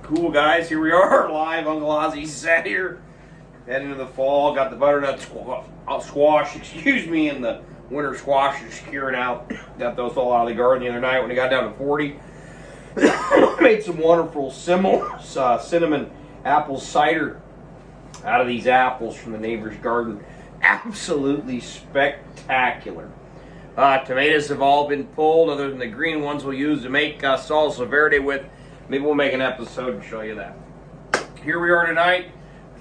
Cool, guys. Here we are, live. Uncle Ozzy sat here, heading into the fall. Got the butternut squash, and the winter squash is curing out. Got those all out of the garden the other night when it got down to 40. Made some wonderful cinnamon apple cider out of these apples from the neighbor's garden. Absolutely spectacular. Tomatoes have all been pulled, other than the green ones we'll use to make salsa verde with. Maybe we'll make an episode and show you that. Here we are tonight,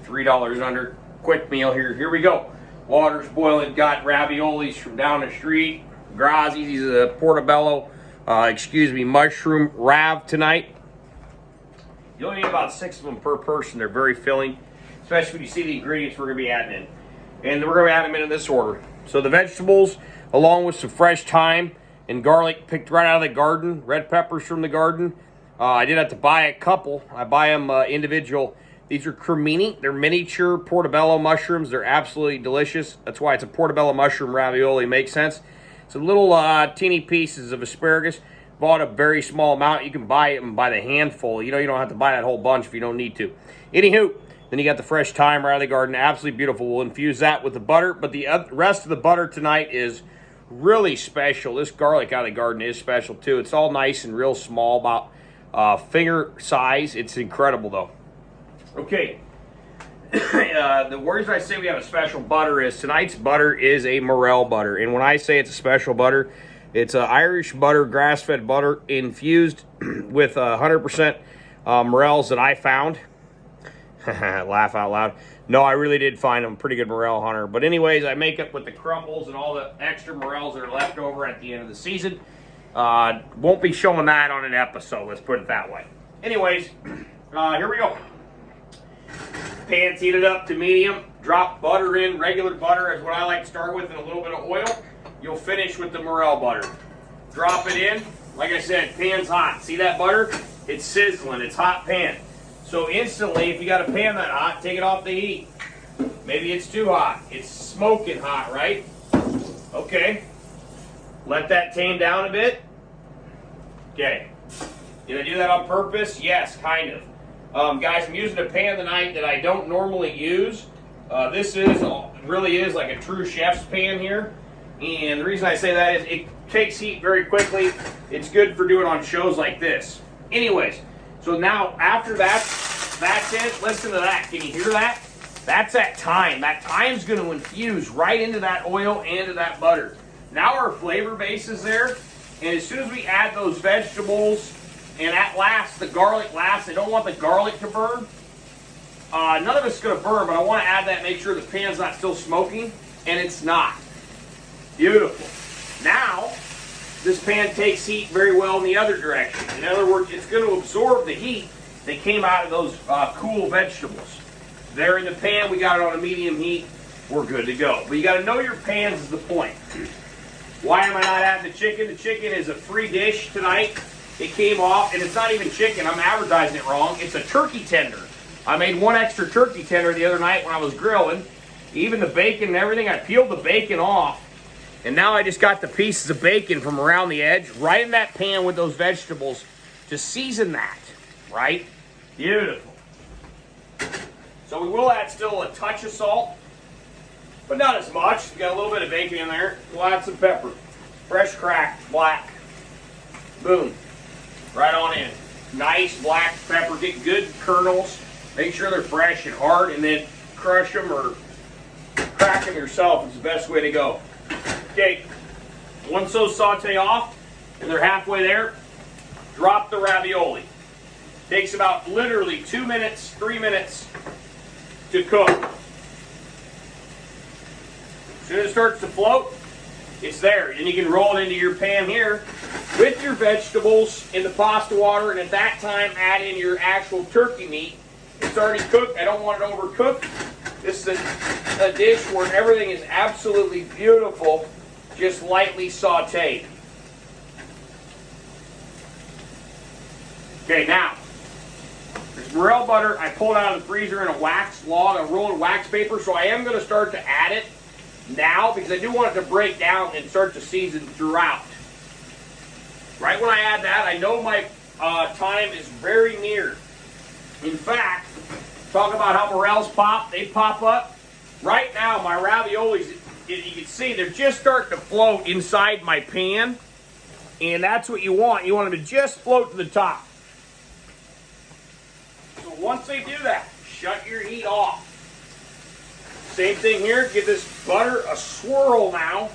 $3 under, quick meal here. Here we go. Water's boiling, got raviolis from down the street. Grazzi's, these are the portobello, mushroom rav tonight. You only need about 6 of them per person. They're very filling, especially when you see the ingredients we're going to be adding in. And we're going to add them in this order. So the vegetables, along with some fresh thyme and garlic picked right out of the garden, red peppers from the garden. I did have to buy a couple. I buy them individual. These are cremini. They're miniature portobello mushrooms. They're absolutely delicious. That's why it's a portobello mushroom ravioli. Makes sense. Some little teeny pieces of asparagus. Bought a very small amount. You can buy them by the handful. You don't have to buy that whole bunch if you don't need to. Anywho, then you got the fresh thyme right out of the garden. Absolutely beautiful. We'll infuse that with the butter. But the rest of the butter tonight is really special. This garlic out of the garden is special too. It's all nice and real small, about finger size. It's incredible though. Okay. The reason I say we have a special butter is tonight's butter is a morel butter. And when I say it's a special butter, it's Irish butter, grass-fed butter infused with 100% morels that I found. Laugh out loud. No, I really did find them. Pretty good morel hunter. But anyways, I make up with the crumbles and all the extra morels that are left over at the end of the season. Won't be showing that on an episode, let's put it that way. Anyways, here we go. Pan's heated up to medium. Drop butter in. Regular butter is what I like to start with, and a little bit of oil. You'll finish with the morel butter. Drop it in. Like I said, pan's hot. See that butter? It's sizzling. It's hot pan. So instantly, if you got a pan that hot, take it off the heat. Maybe it's too hot. It's smoking hot, right? Okay. Let that tame down a bit. Okay. Did I do that on purpose? Yes, kind of. Guys, I'm using a pan tonight that I don't normally use. This really is like a true chef's pan here. And the reason I say that is it takes heat very quickly. It's good for doing on shows like this. Anyways, so now after that's it. Listen to that. Can you hear that? That's that thyme. That thyme's going to infuse right into that oil and to that butter. Now our flavor base is there, and as soon as we add those vegetables, and at last, the garlic last, I don't want the garlic to burn. None of it's going to burn, but I want to add that, make sure the pan's not still smoking, and it's not. Beautiful. Now, this pan takes heat very well in the other direction. In other words, it's going to absorb the heat that came out of those cool vegetables. There in the pan, we got it on a medium heat. We're good to go. But you got to know your pans is the point. Why am I not adding the chicken? The chicken is a free dish tonight. It came off, and it's not even chicken. I'm advertising it wrong. It's a turkey tender. I made one extra turkey tender the other night when I was grilling. Even the bacon and everything, I peeled the bacon off. And now I just got the pieces of bacon from around the edge right in that pan with those vegetables to season that, right? Beautiful. So we will add still a touch of salt, but not as much. We got a little bit of bacon in there. We'll add some pepper. Fresh cracked black. Boom. Right on in. Nice black pepper. Get good kernels. Make sure they're fresh and hard, and then crush them or crack them yourself is the best way to go. Okay. Once those saute off and they're halfway there, drop the ravioli. Takes about literally 2 minutes, 3 minutes to cook. As soon as it starts to float, it's there. And you can roll it into your pan here with your vegetables in the pasta water, and at that time add in your actual turkey meat. It's already cooked. I don't want it overcooked. This is a dish where everything is absolutely beautiful, just lightly sauteed. Okay, now, there's morel butter. I pulled out of the freezer in a wax log, a roll of wax paper, so I am going to start to add it now because I do want it to break down and start to season throughout. Right when I add that, I know my time is very near. In fact, talk about how morels pop. They pop up. Right now, my raviolis, you can see, they're just starting to float inside my pan. And that's what you want. You want them to just float to the top. So once they do that, shut your heat off. Same thing here. Give this butter a swirl now.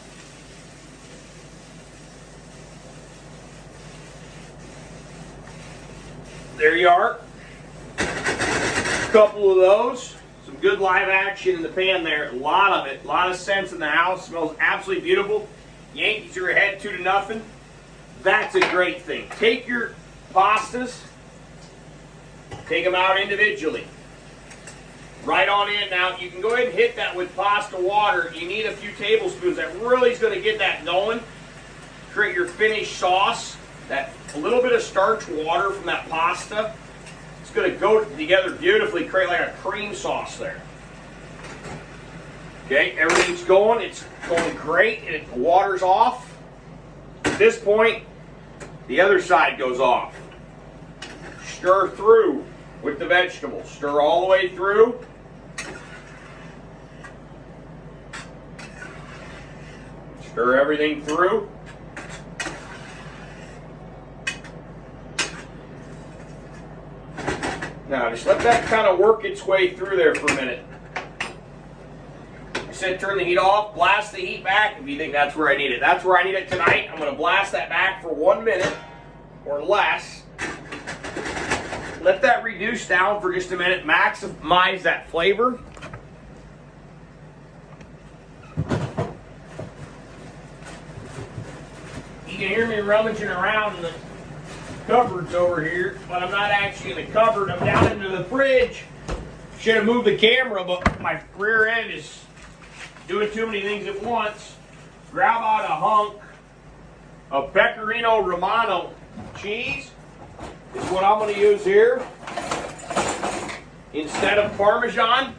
There you are. A couple of those. Some good live action in the pan there. A lot of it. A lot of scents in the house. Smells absolutely beautiful. Yankees are ahead 2-0. That's a great thing. Take your pastas. Take them out individually. Right on in. Now, you can go ahead and hit that with pasta water. You need a few tablespoons. That really is going to get that going. Create your finished sauce. That a little bit of starch water from that pasta. It's going to go together beautifully. Create like a cream sauce there. Okay, everything's going. It's going great. And the water's off. At this point, the other side goes off. Stir through with the vegetables. Stir all the way through. Stir everything through. Now just let that kind of work its way through there for a minute. I said turn the heat off, blast the heat back if you think that's where I need it. That's where I need it tonight. I'm going to blast that back for 1 minute or less. Let that reduce down for just a minute. Maximize that flavor. You can hear me rummaging around in the cupboards over here, but I'm not actually in the cupboard. I'm down into the fridge. Should have moved the camera, but my rear end is doing too many things at once. Grab out a hunk of Pecorino Romano cheese. Is what I'm going to use here instead of Parmesan.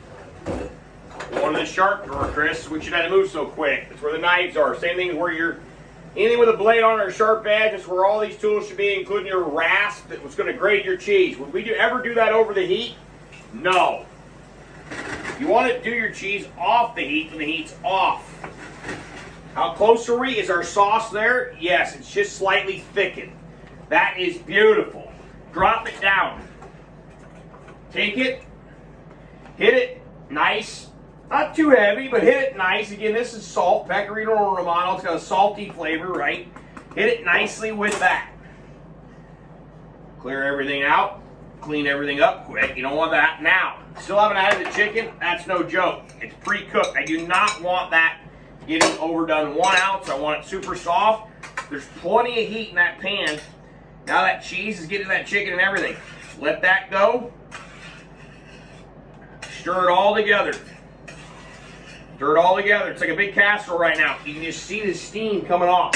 One of the sharp drawer, Chris, which you had to move so quick. That's where the knives are. Same thing where you're anything with a blade on or a sharp edge. That's where all these tools should be, including your rasp that was going to grate your cheese. Would we ever do that over the heat? No. You want to do your cheese off the heat when the heat's off. How close are we? Is our sauce there? Yes, it's just slightly thickened. That is beautiful. Drop it down. Take it. Hit it nice. Not too heavy, but hit it nice. Again, this is salt. Pecorino Romano. It's got a salty flavor, right? Hit it nicely with that. Clear everything out. Clean everything up quick. You don't want that. Now, still haven't added the chicken. That's no joke. It's pre-cooked. I do not want that getting overdone. 1 ounce. I want it super soft. There's plenty of heat in that pan. Now that cheese is getting that chicken and everything. Let that go. Stir it all together. Stir it all together. It's like a big casserole right now. You can just see the steam coming off.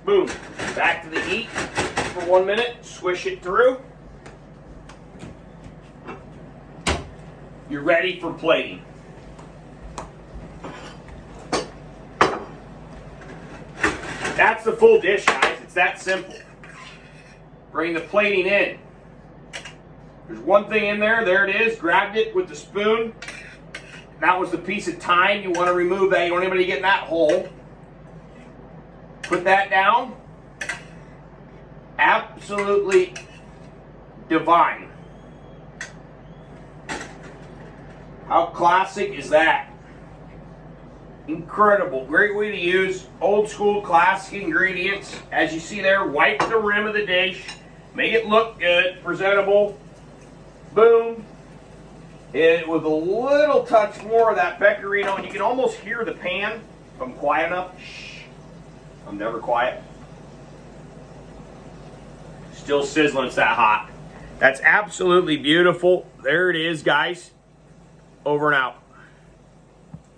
Boom. Back to the heat for 1 minute. Swish it through. You're ready for plating. That's the full dish, guys. It's that simple. Bring the plating in. There's one thing in there. There it is. Grabbed it with the spoon. That was the piece of thyme. You want to remove that. You don't want anybody to get in that hole. Put that down. Absolutely divine. How classic is that? Incredible. Great way to use old school classic ingredients. As you see there, wipe the rim of the dish. Make it look good, presentable. Boom. And with a little touch more of that pecorino, and you can almost hear the pan. If I'm quiet enough. Shh. I'm never quiet. Still sizzling, it's that hot. That's absolutely beautiful. There it is, guys. Over and out.